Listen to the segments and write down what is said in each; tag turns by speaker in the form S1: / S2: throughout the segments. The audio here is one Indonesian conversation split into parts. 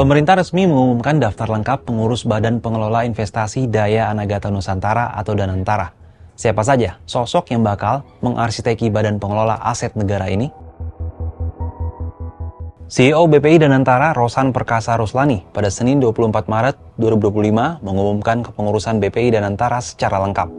S1: Pemerintah resmi mengumumkan daftar lengkap pengurus Badan Pengelola Investasi Daya Anagata Nusantara atau Danantara. Siapa saja sosok yang bakal mengarsiteki Badan Pengelola Aset Negara ini? CEO BPI Danantara Rosan Perkasa Ruslani pada Senin 24 Maret 2025 mengumumkan kepengurusan BPI Danantara secara lengkap.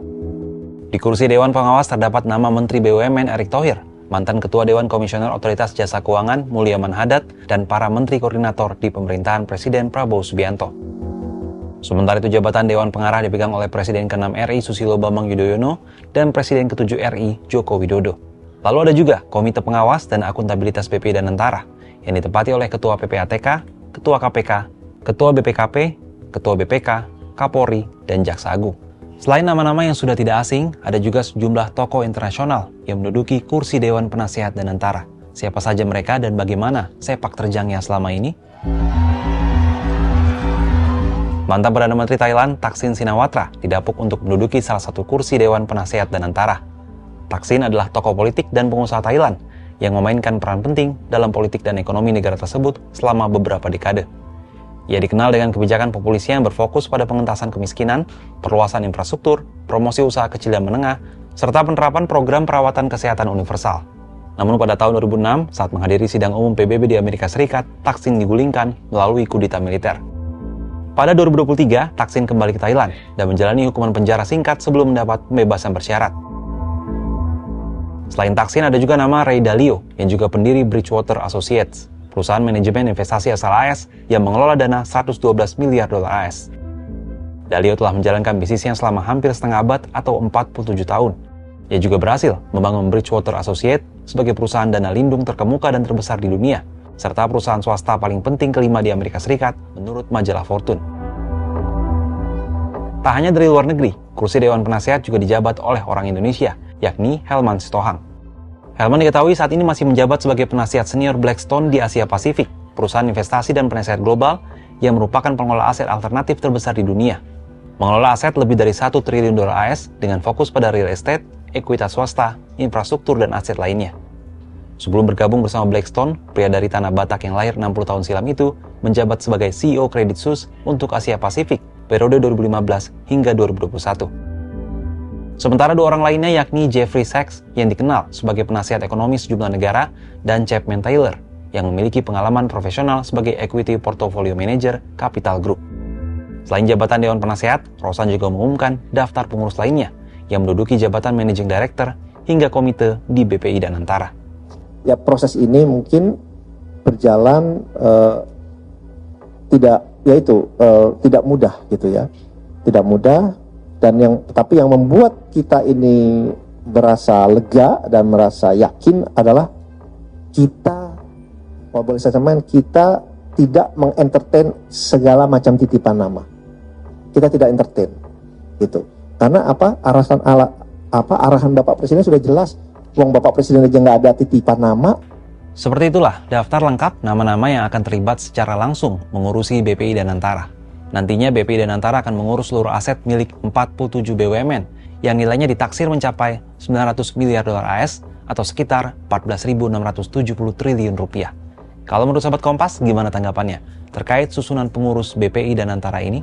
S1: Di kursi Dewan Pengawas terdapat nama Menteri BUMN Erick Thohir, mantan Ketua Dewan Komisioner Otoritas Jasa Keuangan Mulyaman Hadad, dan para Menteri Koordinator di pemerintahan Presiden Prabowo Subianto. Sementara itu jabatan Dewan Pengarah dipegang oleh Presiden ke-6 RI Susilo Bambang Yudhoyono dan Presiden ke-7 RI Joko Widodo. Lalu ada juga Komite Pengawas dan Akuntabilitas BPI Danantara yang ditempati oleh Ketua PPATK, Ketua KPK, Ketua BPKP, Ketua BPK, Kapolri, dan Jaksa Agung. Selain nama-nama yang sudah tidak asing, ada juga sejumlah tokoh internasional yang menduduki kursi Dewan Penasihat Danantara. Siapa saja mereka dan bagaimana sepak terjangnya selama ini? Mantan Perdana Menteri Thailand Thaksin Shinawatra didapuk untuk menduduki salah satu kursi Dewan Penasihat Danantara. Thaksin adalah tokoh politik dan pengusaha Thailand yang memainkan peran penting dalam politik dan ekonomi negara tersebut selama beberapa dekade. Ia dikenal dengan kebijakan populisi yang berfokus pada pengentasan kemiskinan, perluasan infrastruktur, promosi usaha kecil dan menengah, serta penerapan program perawatan kesehatan universal. Namun pada tahun 2006, saat menghadiri sidang umum PBB di Amerika Serikat, Thaksin digulingkan melalui kudeta militer. Pada 2023, Thaksin kembali ke Thailand dan menjalani hukuman penjara singkat sebelum mendapat pembebasan bersyarat. Selain Thaksin, ada juga nama Ray Dalio yang juga pendiri Bridgewater Associates, perusahaan manajemen investasi asal AS yang mengelola dana 112 miliar dolar AS. Dalio telah menjalankan bisnisnya selama hampir setengah abad atau 47 tahun. Ia juga berhasil membangun Bridgewater Associates sebagai perusahaan dana lindung terkemuka dan terbesar di dunia, serta perusahaan swasta paling penting kelima di Amerika Serikat menurut majalah Fortune. Tak hanya dari luar negeri, kursi Dewan Penasihat juga dijabat oleh orang Indonesia, yakni Helman Sitohang. Helman diketahui saat ini masih menjabat sebagai penasihat senior Blackstone di Asia Pasifik, perusahaan investasi dan penasihat global yang merupakan pengelola aset alternatif terbesar di dunia. Mengelola aset lebih dari 1 triliun dolar AS dengan fokus pada real estate, ekuitas swasta, infrastruktur, dan aset lainnya. Sebelum bergabung bersama Blackstone, pria dari Tanah Batak yang lahir 60 tahun silam itu menjabat sebagai CEO Credit Suisse untuk Asia Pasifik periode 2015 hingga 2021. Sementara dua orang lainnya yakni Jeffrey Sachs yang dikenal sebagai penasihat ekonomi sejumlah negara dan Chapman Taylor yang memiliki pengalaman profesional sebagai Equity Portfolio Manager Capital Group. Selain jabatan Dewan Penasehat, Rosan juga mengumumkan daftar pengurus lainnya yang menduduki jabatan Managing Director hingga komite di BPI Danantara.
S2: Ya, proses ini mungkin berjalan tidak mudah gitu ya. Tidak mudah. Dan tapi yang membuat kita ini merasa lega dan merasa yakin adalah kita tidak mengentertain segala macam titipan nama. Kita tidak entertain, gitu. Karena arahan Bapak Presiden sudah jelas. Uang Bapak Presiden aja nggak ada titipan nama.
S1: Seperti itulah daftar lengkap nama-nama yang akan terlibat secara langsung mengurusi BPI Danantara. Nantinya BPI Danantara akan mengurus seluruh aset milik 47 BUMN yang nilainya ditaksir mencapai 900 miliar dolar AS atau sekitar 14.670 triliun rupiah. Kalau menurut sahabat Kompas, gimana tanggapannya terkait susunan pengurus BPI Danantara ini?